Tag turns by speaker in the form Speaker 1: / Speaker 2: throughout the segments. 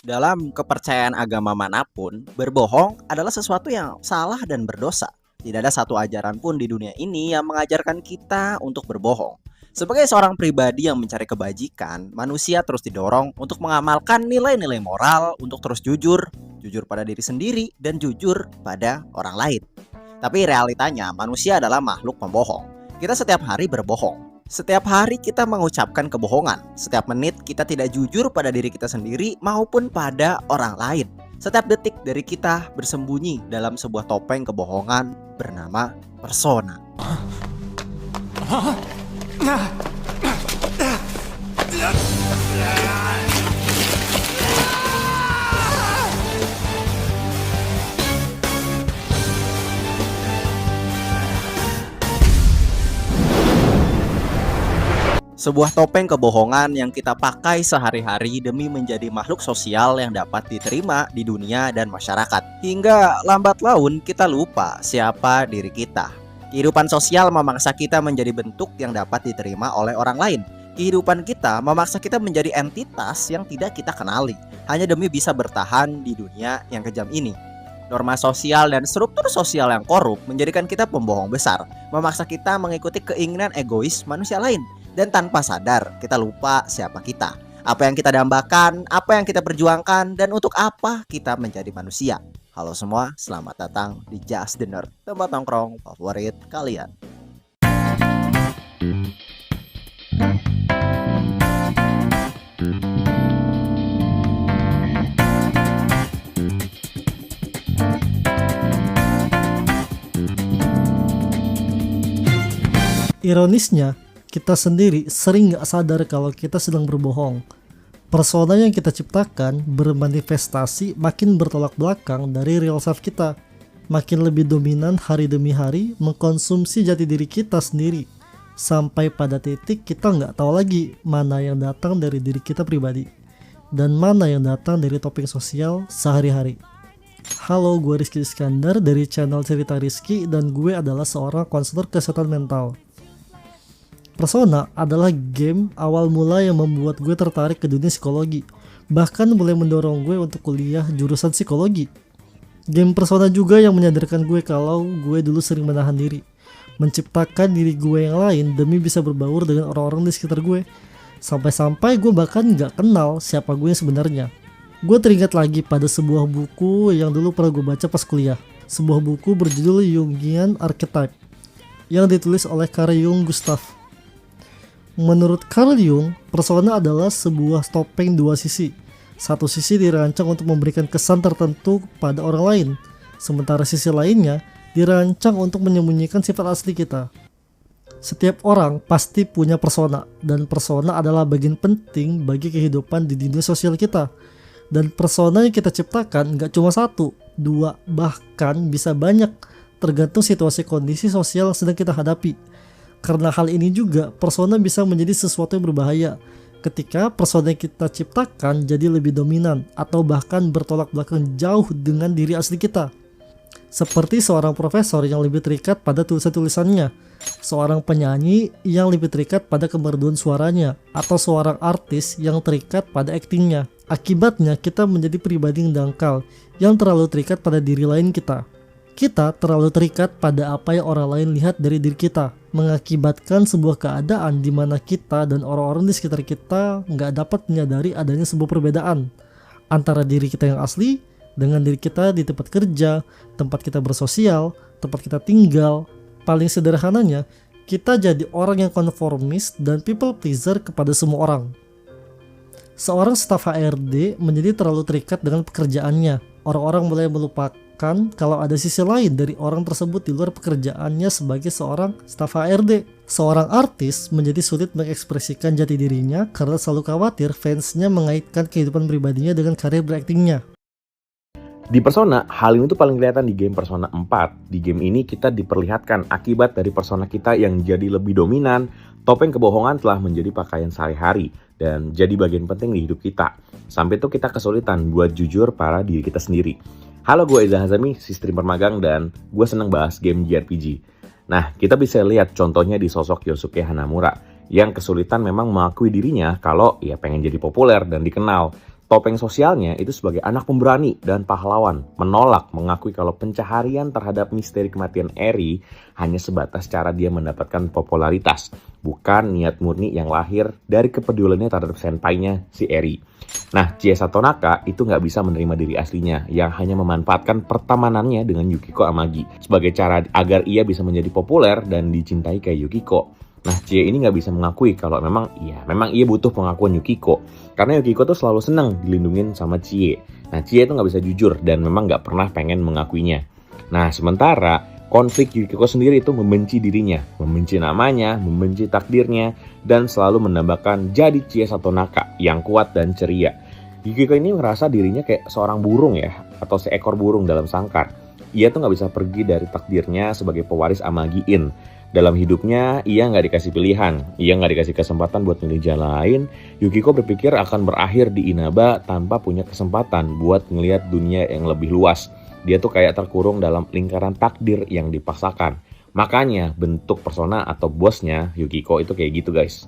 Speaker 1: Dalam kepercayaan agama manapun, berbohong adalah sesuatu yang salah dan berdosa. Tidak ada satu ajaran pun di dunia ini yang mengajarkan kita untuk berbohong. Sebagai seorang pribadi yang mencari kebajikan, manusia terus didorong untuk mengamalkan nilai-nilai moral untuk terus jujur, jujur pada diri sendiri dan jujur pada orang lain. Tapi realitanya manusia adalah makhluk pembohong. Kita setiap hari berbohong. Setiap hari kita mengucapkan kebohongan. Setiap menit kita tidak jujur pada diri kita sendiri maupun pada orang lain. Setiap detik dari kita bersembunyi dalam sebuah topeng kebohongan bernama persona. Sebuah topeng kebohongan yang kita pakai sehari-hari demi menjadi makhluk sosial yang dapat diterima di dunia dan masyarakat. Hingga lambat laun kita lupa siapa diri kita. Kehidupan sosial memaksa kita menjadi bentuk yang dapat diterima oleh orang lain. Kehidupan kita memaksa kita menjadi entitas yang tidak kita kenali, hanya demi bisa bertahan di dunia yang kejam ini. Norma sosial dan struktur sosial yang korup menjadikan kita pembohong besar, memaksa kita mengikuti keinginan egois manusia lain. Dan tanpa sadar kita lupa siapa kita, apa yang kita dambakan, apa yang kita perjuangkan, dan untuk apa kita menjadi manusia. Halo semua, selamat datang di Just the Nerd, tempat nongkrong favorit kalian.
Speaker 2: Ironisnya, kita sendiri sering gak sadar kalau kita sedang berbohong. Persona yang kita ciptakan bermanifestasi makin bertolak belakang dari real self kita. Makin lebih dominan hari demi hari mengkonsumsi jati diri kita sendiri. Sampai pada titik kita gak tahu lagi mana yang datang dari diri kita pribadi dan mana yang datang dari topeng sosial sehari-hari. Halo, gue Rizky Iskandar dari channel Cerita Rizky dan gue adalah seorang konselor kesehatan mental. Persona adalah game awal mula yang membuat gue tertarik ke dunia psikologi, bahkan mulai mendorong gue untuk kuliah jurusan psikologi. Game Persona juga yang menyadarkan gue kalau gue dulu sering menahan diri, menciptakan diri gue yang lain demi bisa berbaur dengan orang-orang di sekitar gue. Sampai-sampai gue bahkan gak kenal siapa gue yang sebenarnya. Gue teringat lagi pada sebuah buku yang dulu pernah gue baca pas kuliah. Sebuah buku berjudul Jungian Archetype yang ditulis oleh Carl Jung Gustav. Menurut Carl Jung, persona adalah sebuah topeng dua sisi. Satu sisi dirancang untuk memberikan kesan tertentu pada orang lain, sementara sisi lainnya dirancang untuk menyembunyikan sifat asli kita. Setiap orang pasti punya persona, dan persona adalah bagian penting bagi kehidupan di dunia sosial kita. Dan persona yang kita ciptakan gak cuma satu, dua, bahkan bisa banyak, tergantung situasi kondisi sosial yang sedang kita hadapi. Karena hal ini juga, persona bisa menjadi sesuatu yang berbahaya ketika persona yang kita ciptakan jadi lebih dominan atau bahkan bertolak belakang jauh dengan diri asli kita. Seperti seorang profesor yang lebih terikat pada tulisan-tulisannya, seorang penyanyi yang lebih terikat pada kemerduan suaranya, atau seorang artis yang terikat pada aktingnya. Akibatnya kita menjadi pribadi yang dangkal, yang terlalu terikat pada diri lain kita. Kita terlalu terikat pada apa yang orang lain lihat dari diri kita, mengakibatkan sebuah keadaan di mana kita dan orang-orang di sekitar kita nggak dapat menyadari adanya sebuah perbedaan antara diri kita yang asli dengan diri kita di tempat kerja, tempat kita bersosial, tempat kita tinggal. Paling sederhananya, kita jadi orang yang konformis dan people pleaser kepada semua orang. Seorang staf HRD menjadi terlalu terikat dengan pekerjaannya. Orang-orang mulai melupakan kalau ada sisi lain dari orang tersebut di luar pekerjaannya sebagai seorang staf HRD. Seorang artis menjadi sulit mengekspresikan jati dirinya karena selalu khawatir fansnya mengaitkan kehidupan pribadinya dengan karir beraktingnya.
Speaker 3: Di Persona, hal ini tuh paling kelihatan di game Persona 4. Di game ini kita diperlihatkan akibat dari persona kita yang jadi lebih dominan. Topeng kebohongan telah menjadi pakaian sehari-hari dan jadi bagian penting di hidup kita. Sampai tuh kita kesulitan buat jujur pada diri kita sendiri. Halo, gue Eza Hazami, si streamer magang dan gue seneng bahas game JRPG. Nah, kita bisa lihat contohnya di sosok Yosuke Hanamura yang kesulitan memang mengakui dirinya kalau ya pengen jadi populer dan dikenal. Topeng sosialnya itu sebagai anak pemberani dan pahlawan, menolak mengakui kalau pencaharian terhadap misteri kematian Eri hanya sebatas cara dia mendapatkan popularitas, bukan niat murni yang lahir dari kepeduliannya terhadap senpainya si Eri. Nah, Chie Satonaka itu nggak bisa menerima diri aslinya yang hanya memanfaatkan pertemanannya dengan Yukiko Amagi sebagai cara agar ia bisa menjadi populer dan dicintai kayak Yukiko. Nah, Chie ini nggak bisa mengakui kalau memang ia butuh pengakuan Yukiko. Karena Yukiko tuh selalu senang dilindungin sama Chie. Nah, Chie itu nggak bisa jujur dan memang nggak pernah pengen mengakuinya. Nah, sementara konflik Yukiko sendiri itu membenci dirinya, membenci namanya, membenci takdirnya, dan selalu menambahkan jadi Chie Satonaka yang kuat dan ceria. Yukiko ini merasa dirinya kayak seorang burung ya, atau seekor burung dalam sangkar. Ia tuh nggak bisa pergi dari takdirnya sebagai pewaris Amagi-in. Dalam hidupnya, ia nggak dikasih pilihan, ia nggak dikasih kesempatan buat milih jalan lain. Yukiko berpikir akan berakhir di Inaba tanpa punya kesempatan buat ngelihat dunia yang lebih luas. Dia tuh kayak terkurung dalam lingkaran takdir yang dipaksakan. Makanya bentuk persona atau bosnya Yukiko itu kayak gitu guys.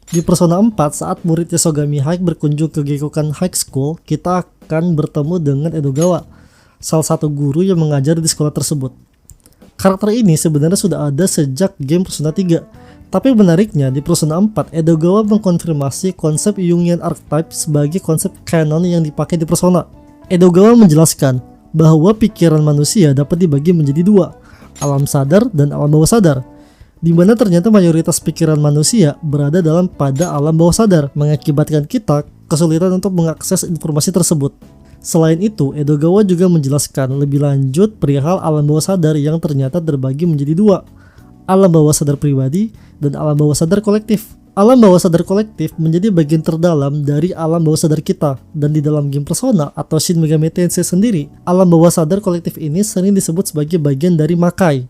Speaker 2: Di Persona 4, saat murid Yasogami High berkunjung ke Gekkoukan High School, kita akan bertemu dengan Edogawa, salah satu guru yang mengajar di sekolah tersebut. Karakter ini sebenarnya sudah ada sejak game Persona 3. Tapi menariknya di Persona 4, Edogawa mengkonfirmasi konsep Jungian Archetype sebagai konsep canon yang dipakai di Persona. Edogawa menjelaskan bahwa pikiran manusia dapat dibagi menjadi dua, alam sadar dan alam bawah sadar, di mana ternyata mayoritas pikiran manusia berada pada alam bawah sadar, mengakibatkan kita kesulitan untuk mengakses informasi tersebut. Selain itu, Edogawa juga menjelaskan lebih lanjut perihal alam bawah sadar yang ternyata terbagi menjadi dua, alam bawah sadar pribadi dan alam bawah sadar kolektif. Alam bawah sadar kolektif menjadi bagian terdalam dari alam bawah sadar kita, dan di dalam game Persona atau Shin Megami Tensei sendiri, alam bawah sadar kolektif ini sering disebut sebagai bagian dari Makai.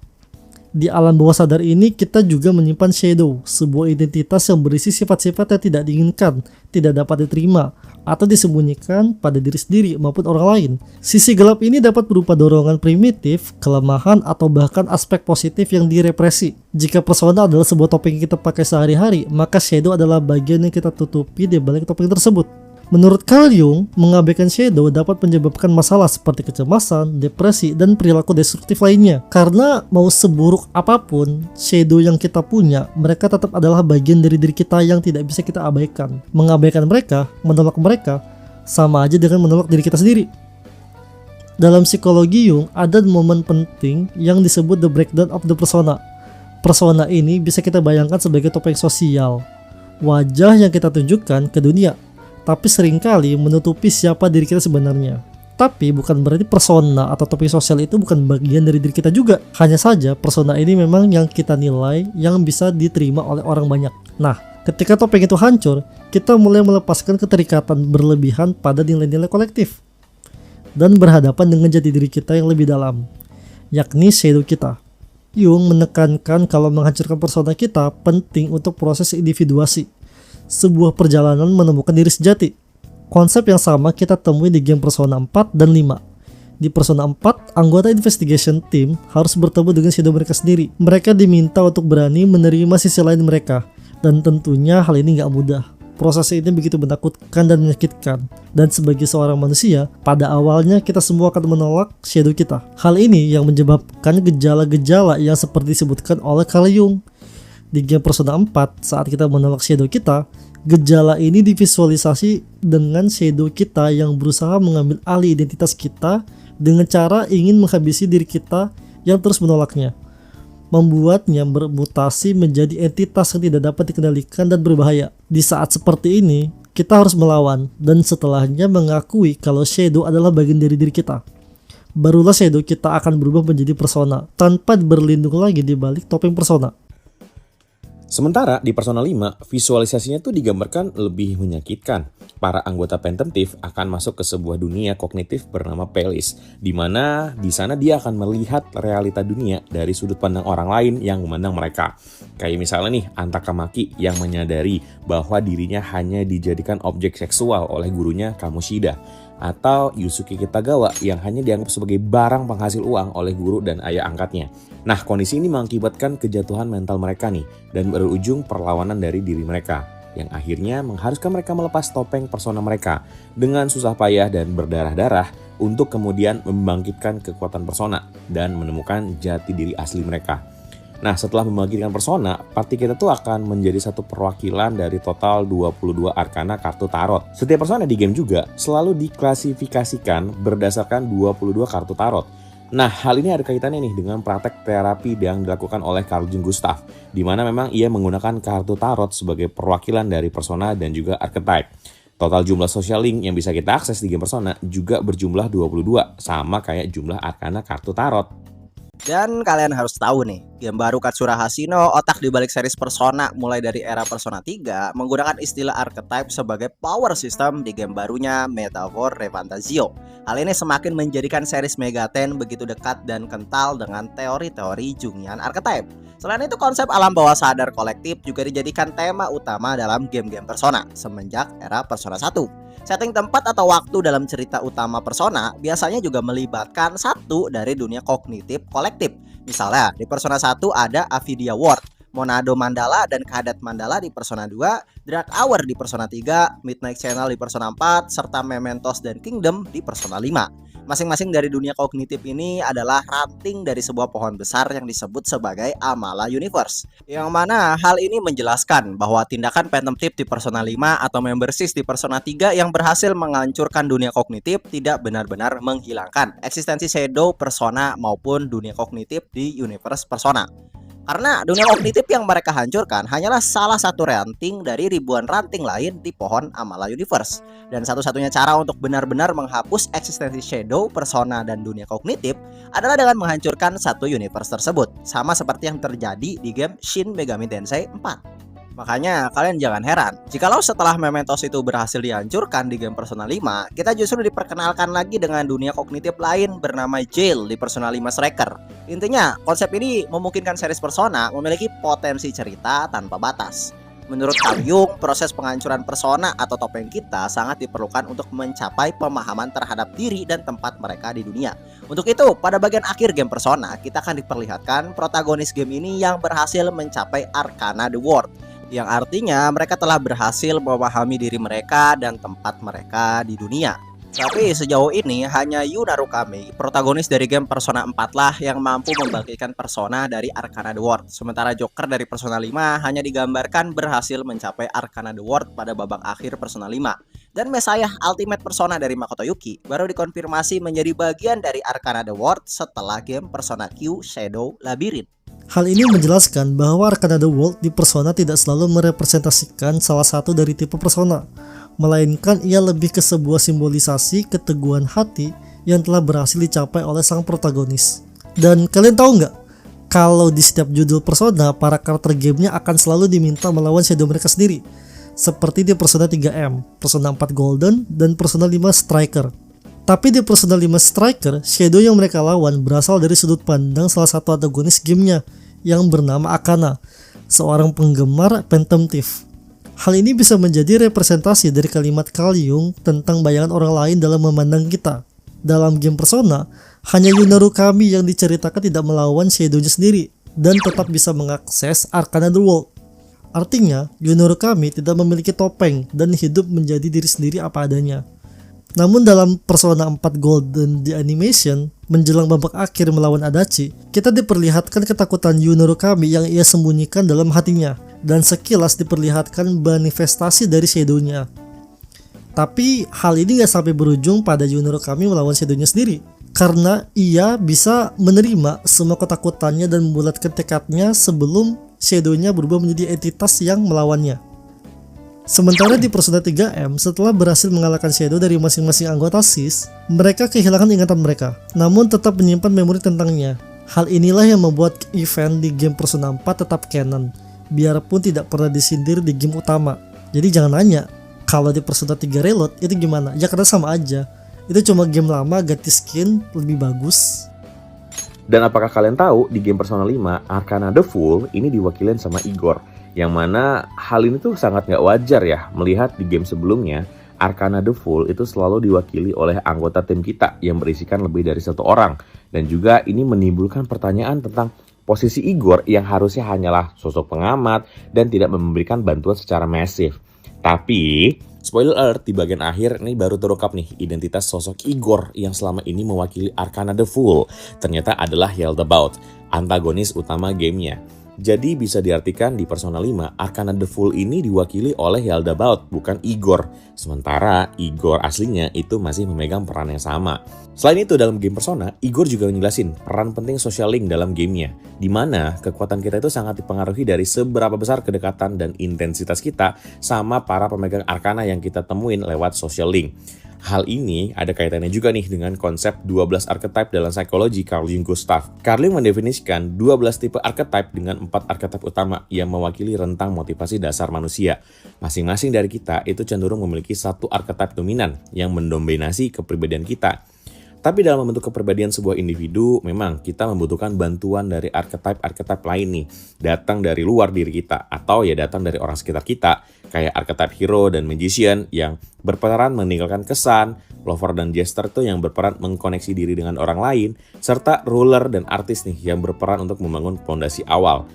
Speaker 2: Di alam bawah sadar ini kita juga menyimpan shadow, sebuah identitas yang berisi sifat-sifat yang tidak diinginkan, tidak dapat diterima, atau disembunyikan pada diri sendiri maupun orang lain. Sisi gelap ini dapat berupa dorongan primitif, kelemahan, atau bahkan aspek positif yang direpresi. Jika persona adalah sebuah topeng yang kita pakai sehari-hari, maka shadow adalah bagian yang kita tutupi di balik topeng tersebut. Menurut Carl Jung, mengabaikan shadow dapat menyebabkan masalah seperti kecemasan, depresi, dan perilaku destruktif lainnya. Karena mau seburuk apapun shadow yang kita punya, mereka tetap adalah bagian dari diri kita yang tidak bisa kita abaikan. Mengabaikan mereka, menolak mereka, sama aja dengan menolak diri kita sendiri. Dalam psikologi Jung, ada momen penting yang disebut the breakdown of the persona. Persona ini bisa kita bayangkan sebagai topeng sosial, wajah yang kita tunjukkan ke dunia, tapi seringkali menutupi siapa diri kita sebenarnya. Tapi bukan berarti persona atau topeng sosial itu bukan bagian dari diri kita juga. Hanya saja persona ini memang yang kita nilai yang bisa diterima oleh orang banyak. Nah, ketika topeng itu hancur, kita mulai melepaskan keterikatan berlebihan pada nilai-nilai kolektif dan berhadapan dengan jati diri kita yang lebih dalam, yakni shadow kita. Jung menekankan kalau menghancurkan persona kita penting untuk proses individuasi, sebuah perjalanan menemukan diri sejati. Konsep yang sama kita temui di game Persona 4 dan 5. Di Persona 4, anggota investigation team harus bertemu dengan shadow mereka sendiri. Mereka diminta untuk berani menerima sisi lain mereka, dan tentunya hal ini gak mudah. Proses ini begitu menakutkan dan menyakitkan, dan sebagai seorang manusia, pada awalnya kita semua akan menolak shadow kita. Hal ini yang menyebabkan gejala-gejala yang seperti disebutkan oleh Carl Jung. Di game Persona 4, saat kita menolak shadow kita, gejala ini divisualisasi dengan shadow kita yang berusaha mengambil alih identitas kita dengan cara ingin menghabisi diri kita yang terus menolaknya, membuatnya bermutasi menjadi entitas yang tidak dapat dikendalikan dan berbahaya. Di saat seperti ini, kita harus melawan dan setelahnya mengakui kalau shadow adalah bagian dari diri kita. Barulah shadow kita akan berubah menjadi persona tanpa berlindung lagi di balik topeng persona.
Speaker 3: Sementara di Persona 5, visualisasinya tuh digambarkan lebih menyakitkan. Para anggota Phantom Thief akan masuk ke sebuah dunia kognitif bernama Palace, di mana di sana dia akan melihat realita dunia dari sudut pandang orang lain yang memandang mereka. Kayak misalnya nih, Antaka Maki yang menyadari bahwa dirinya hanya dijadikan objek seksual oleh gurunya Kamoshida, atau Yusuke Kitagawa yang hanya dianggap sebagai barang penghasil uang oleh guru dan ayah angkatnya. Nah, kondisi ini mengakibatkan kejatuhan mental mereka nih, dan berujung perlawanan dari diri mereka. yang akhirnya mengharuskan mereka melepas topeng persona mereka dengan susah payah dan berdarah-darah untuk kemudian membangkitkan kekuatan persona dan menemukan jati diri asli mereka. Nah, setelah membangkitkan persona, party kita tuh akan menjadi satu perwakilan dari total 22 arkana kartu tarot. Setiap persona di game juga selalu diklasifikasikan berdasarkan 22 kartu tarot. Nah, hal ini ada kaitannya nih dengan praktek terapi yang dilakukan oleh Carl Jung Gustav, di mana memang ia menggunakan kartu tarot sebagai perwakilan dari persona dan juga archetype. Total jumlah social link yang bisa kita akses di game persona juga berjumlah 22, sama kayak jumlah arkana kartu tarot.
Speaker 1: Dan kalian harus tahu nih, game baru Katsura Hashino, otak dibalik series Persona mulai dari era Persona 3, menggunakan istilah archetype sebagai power system di game barunya Metaphor Refantasio. Hal ini semakin menjadikan series Megaten begitu dekat dan kental dengan teori-teori Jungian archetype. Selain itu, konsep alam bawah sadar kolektif juga dijadikan tema utama dalam game-game Persona semenjak era Persona 1. Setting tempat atau waktu dalam cerita utama Persona biasanya juga melibatkan satu dari dunia kognitif kolektif. Misalnya di Persona 1 ada Avidia World, Monado Mandala dan Kadat Mandala di Persona 2, Dark Hour di Persona 3, Midnight Channel di Persona 4, serta Mementos dan Kingdom di Persona 5. Masing-masing dari dunia kognitif ini adalah ranting dari sebuah pohon besar yang disebut sebagai Amala Universe. Yang mana hal ini menjelaskan bahwa tindakan Phantom Thief di Persona 5 atau Membersis di Persona 3 yang berhasil menghancurkan dunia kognitif tidak benar-benar menghilangkan eksistensi Shadow Persona maupun dunia kognitif di universe Persona. Karena dunia kognitif yang mereka hancurkan hanyalah salah satu ranting dari ribuan ranting lain di pohon Amala Universe. Dan satu-satunya cara untuk benar-benar menghapus eksistensi Shadow, Persona, dan dunia kognitif adalah dengan menghancurkan satu universe tersebut. Sama seperti yang terjadi di game Shin Megami Tensei 4. Makanya kalian jangan heran jikalau setelah Mementos itu berhasil dihancurkan di game Persona 5, kita justru diperkenalkan lagi dengan dunia kognitif lain bernama Jail di Persona 5 Striker. Intinya, konsep ini memungkinkan series Persona memiliki potensi cerita tanpa batas. Menurut Carl Jung, proses penghancuran persona atau topeng kita sangat diperlukan untuk mencapai pemahaman terhadap diri dan tempat mereka di dunia. Untuk itu, pada bagian akhir game Persona, kita akan diperlihatkan protagonis game ini yang berhasil mencapai Arcana the World, yang artinya mereka telah berhasil memahami diri mereka dan tempat mereka di dunia. Tapi sejauh ini hanya Yu Narukami, protagonis dari game Persona 4 lah yang mampu membangkitkan persona dari Arcana the World. Sementara Joker dari Persona 5 hanya digambarkan berhasil mencapai Arcana the World pada babak akhir Persona 5. Dan Messiah Ultimate Persona dari Makoto Yuki baru dikonfirmasi menjadi bagian dari Arcana the World setelah game Persona Q Shadow Labyrinth.
Speaker 2: Hal ini menjelaskan bahwa Arcana the World di Persona tidak selalu merepresentasikan salah satu dari tipe persona, melainkan ia lebih ke sebuah simbolisasi keteguhan hati yang telah berhasil dicapai oleh sang protagonis. Dan kalian tahu nggak, kalau di setiap judul Persona, para karakter gamenya akan selalu diminta melawan shadow mereka sendiri, seperti di Persona 3M, Persona 4 Golden, dan Persona 5 Striker. Tapi di Persona 5 Striker, shadow yang mereka lawan berasal dari sudut pandang salah satu antagonis gamenya yang bernama Akana, seorang penggemar Phantom Thief. Hal ini bisa menjadi representasi dari kalimat Carl Jung tentang bayangan orang lain dalam memandang kita. Dalam game Persona, hanya Yu Narukami yang diceritakan tidak melawan shadow-nya sendiri dan tetap bisa mengakses Arcana the World. Artinya, Yu Narukami tidak memiliki topeng dan hidup menjadi diri sendiri apa adanya. Namun dalam Persona 4 Golden di animation, menjelang babak akhir melawan Adachi, kita diperlihatkan ketakutan Yu Narukami yang ia sembunyikan dalam hatinya, dan sekilas diperlihatkan manifestasi dari shadow-nya. Tapi hal ini gak sampai berujung pada Yu Narukami melawan shadow-nya sendiri, karena ia bisa menerima semua ketakutannya dan membulatkan tekadnya sebelum shadow-nya berubah menjadi entitas yang melawannya. Sementara di Persona 3M, setelah berhasil mengalahkan shadow dari masing-masing anggota SIS, mereka kehilangan ingatan mereka, namun tetap menyimpan memori tentangnya. Hal inilah yang membuat event di game Persona 4 tetap canon, biarpun tidak pernah disindir di game utama. Jadi jangan nanya, kalau di Persona 3 Reload itu gimana? Ya karena sama aja, itu cuma game lama ganti skin lebih bagus.
Speaker 3: Dan apakah kalian tahu di game Persona 5, Arcana the Fool ini diwakilin sama Igor, yang mana hal ini tuh sangat gak wajar ya, melihat di game sebelumnya Arcana the Fool itu selalu diwakili oleh anggota tim kita yang berisikan lebih dari satu orang. Dan juga ini menimbulkan pertanyaan tentang posisi Igor yang harusnya hanyalah sosok pengamat dan tidak memberikan bantuan secara masif. Tapi, spoiler alert, di bagian akhir ini baru terungkap nih identitas sosok Igor yang selama ini mewakili Arcana the Fool. Ternyata adalah Yaldabaoth, antagonis utama gamenya. Jadi bisa diartikan di Persona 5, Arcana the Fool ini diwakili oleh Yaldabaoth, bukan Igor. Sementara Igor aslinya itu masih memegang peran yang sama. Selain itu dalam game Persona, Igor juga ngejelasin peran penting social link dalam gamenya. Di mana kekuatan kita itu sangat dipengaruhi dari seberapa besar kedekatan dan intensitas kita sama para pemegang Arcana yang kita temuin lewat social link. Hal ini ada kaitannya juga nih dengan konsep 12 archetype dalam psikologi Carl Jung Gustav. Carl Jung mendefinisikan 12 tipe archetype dengan 4 archetype utama yang mewakili rentang motivasi dasar manusia. Masing-masing dari kita itu cenderung memiliki satu archetype dominan yang mendominasi kepribadian kita. Tapi dalam membentuk kepribadian sebuah individu, memang kita membutuhkan bantuan dari archetype-archetype lain nih. Datang dari luar diri kita, atau ya datang dari orang sekitar kita. Kayak archetype hero dan magician yang berperan meninggalkan kesan, lover dan jester tuh yang berperan mengkoneksi diri dengan orang lain, serta ruler dan artis nih yang berperan untuk membangun fondasi awal.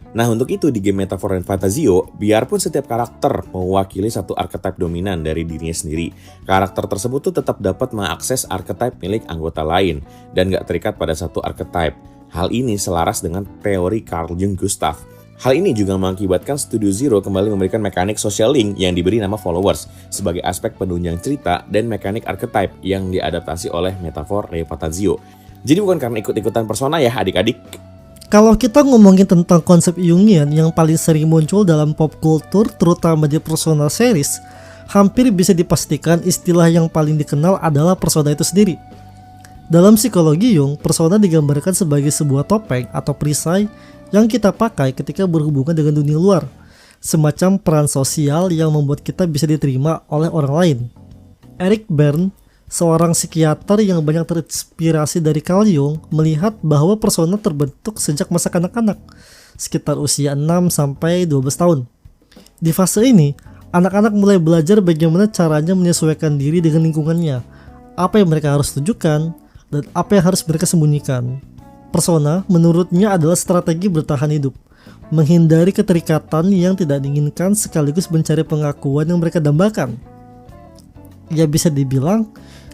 Speaker 3: Nah untuk itu di game Metaphor dan Fantazio, biarpun setiap karakter mewakili satu archetype dominan dari dirinya sendiri, karakter tersebut tuh tetap dapat mengakses archetype milik anggota lain dan gak terikat pada satu archetype. Hal ini selaras dengan teori Carl Jung Gustav. Hal ini juga mengakibatkan Studio Zero kembali memberikan mekanik social link yang diberi nama followers sebagai aspek penunjang cerita dan mekanik archetype yang diadaptasi oleh Metaphor dan Fantazio. Jadi bukan karena ikut-ikutan Persona ya adik-adik.
Speaker 2: Kalau kita ngomongin tentang konsep Jungian yang paling sering muncul dalam pop culture, terutama di Persona series, hampir bisa dipastikan istilah yang paling dikenal adalah persona itu sendiri. Dalam psikologi Jung, persona digambarkan sebagai sebuah topeng atau perisai yang kita pakai ketika berhubungan dengan dunia luar, semacam peran sosial yang membuat kita bisa diterima oleh orang lain. Eric Berne, seorang psikiater yang banyak terinspirasi dari Carl Jung, melihat bahwa persona terbentuk sejak masa kanak-kanak, sekitar usia 6-12 tahun. Di fase ini, anak-anak mulai belajar bagaimana caranya menyesuaikan diri dengan lingkungannya, apa yang mereka harus tunjukkan, dan apa yang harus mereka sembunyikan. Persona menurutnya adalah strategi bertahan hidup, menghindari keterikatan yang tidak diinginkan sekaligus mencari pengakuan yang mereka dambakan. Ya bisa dibilang,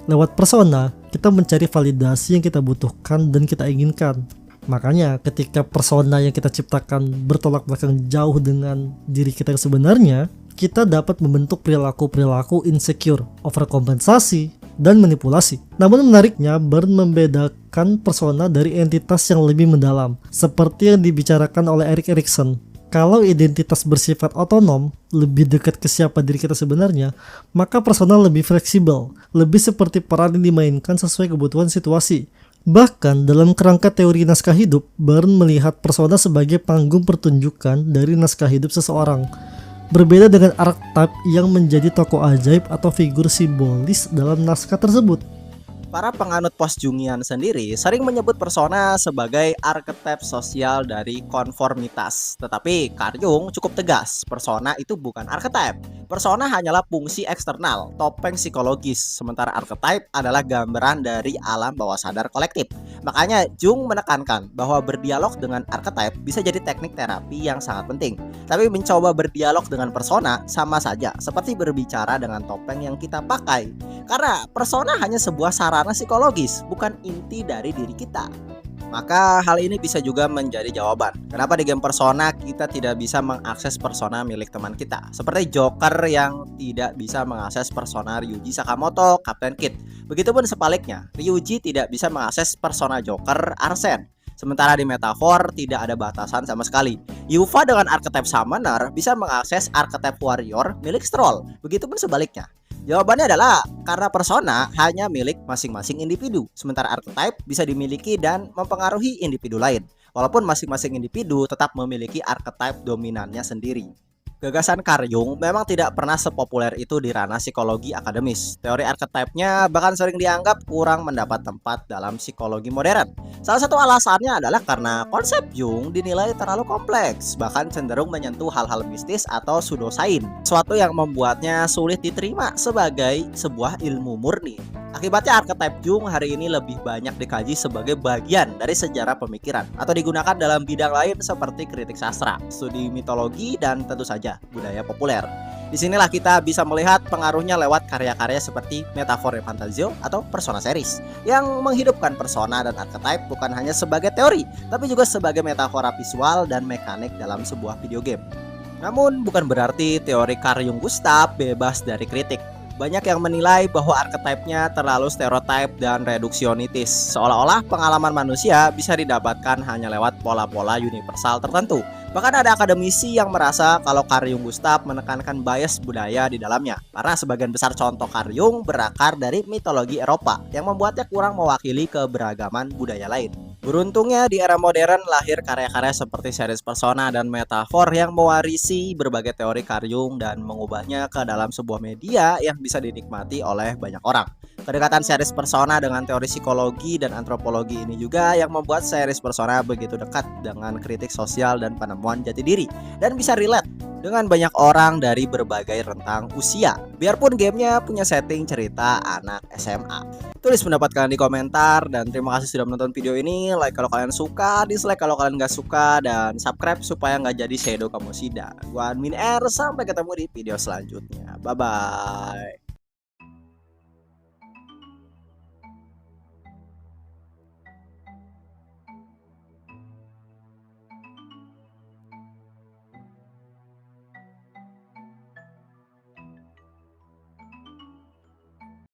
Speaker 2: lewat persona, kita mencari validasi yang kita butuhkan dan kita inginkan. Makanya ketika persona yang kita ciptakan bertolak belakang jauh dengan diri kita yang sebenarnya, kita dapat membentuk perilaku-perilaku insecure, overkompensasi, dan manipulasi. Namun menariknya, Berne membedakan persona dari entitas yang lebih mendalam, seperti yang dibicarakan oleh Erik Erikson. Kalau identitas bersifat otonom, lebih dekat ke siapa diri kita sebenarnya, maka persona lebih fleksibel, lebih seperti peran yang dimainkan sesuai kebutuhan situasi. Bahkan dalam kerangka teori naskah hidup, Berne melihat persona sebagai panggung pertunjukan dari naskah hidup seseorang. Berbeda dengan archetype yang menjadi tokoh ajaib atau figur simbolis dalam naskah tersebut.
Speaker 1: Para penganut post-Jungian sendiri sering menyebut persona sebagai archetype sosial dari konformitas. Tetapi Carl Jung cukup tegas, persona itu bukan archetype. Persona hanyalah fungsi eksternal, topeng psikologis, sementara archetype adalah gambaran dari alam bawah sadar kolektif. Makanya Jung menekankan bahwa berdialog dengan archetype bisa jadi teknik terapi yang sangat penting. Tapi mencoba berdialog dengan persona sama saja seperti berbicara dengan topeng yang kita pakai. Karena persona hanya sebuah sarana psikologis, bukan inti dari diri kita. Maka hal ini bisa juga menjadi jawaban kenapa di game Persona kita tidak bisa mengakses persona milik teman kita, seperti Joker yang tidak bisa mengakses persona Ryuji Sakamoto, Captain Kidd. Begitupun sebaliknya, Ryuji tidak bisa mengakses persona Joker Arsene. Sementara di Metaphor tidak ada batasan sama sekali. Yuva dengan archetype Summoner bisa mengakses archetype Warrior milik Stroll. Begitupun sebaliknya. Jawabannya adalah karena persona hanya milik masing-masing individu, sementara archetype bisa dimiliki dan mempengaruhi individu lain, walaupun masing-masing individu tetap memiliki archetype dominannya sendiri. Gagasan Carl Jung memang tidak pernah sepopuler itu di ranah psikologi akademis. Teori archetype-nya bahkan sering dianggap kurang mendapat tempat dalam psikologi modern. Salah satu alasannya adalah karena konsep Jung dinilai terlalu kompleks, bahkan cenderung menyentuh hal-hal mistis atau pseudosains, sesuatu yang membuatnya sulit diterima sebagai sebuah ilmu murni. Akibatnya archetype Jung hari ini lebih banyak dikaji sebagai bagian dari sejarah pemikiran atau digunakan dalam bidang lain seperti kritik sastra, studi mitologi, dan tentu saja Indonesia, budaya populer. Disinilah kita bisa melihat pengaruhnya lewat karya-karya seperti Metaphor Fantazio atau Persona series yang menghidupkan persona dan archetype bukan hanya sebagai teori, tapi juga sebagai metafora visual dan mekanik dalam sebuah video game. Namun bukan berarti teori Carl Jung Gustav bebas dari kritik. Banyak yang menilai bahwa archetype-nya terlalu stereotip dan reduksionitis, seolah-olah pengalaman manusia bisa didapatkan hanya lewat pola-pola universal tertentu. Bahkan ada akademisi yang merasa kalau Carl Jung Gustav menekankan bias budaya di dalamnya, karena sebagian besar contoh Carl Jung berakar dari mitologi Eropa yang membuatnya kurang mewakili keberagaman budaya lain. Beruntungnya di era modern lahir karya-karya seperti series Persona dan Metaphor yang mewarisi berbagai teori Carl Jung dan mengubahnya ke dalam sebuah media yang bisa dinikmati oleh banyak orang. Kedekatan series Persona dengan teori psikologi dan antropologi ini juga yang membuat series Persona begitu dekat dengan kritik sosial dan penemuan jati diri dan bisa relate dengan banyak orang dari berbagai rentang usia. Biarpun gamenya punya setting cerita anak SMA. Tulis pendapat kalian di komentar dan terima kasih sudah menonton video ini. Like kalau kalian suka, dislike kalau kalian gak suka, dan subscribe supaya gak jadi shadow kamu sida. Gua Admin R, sampai ketemu di video selanjutnya. Bye bye.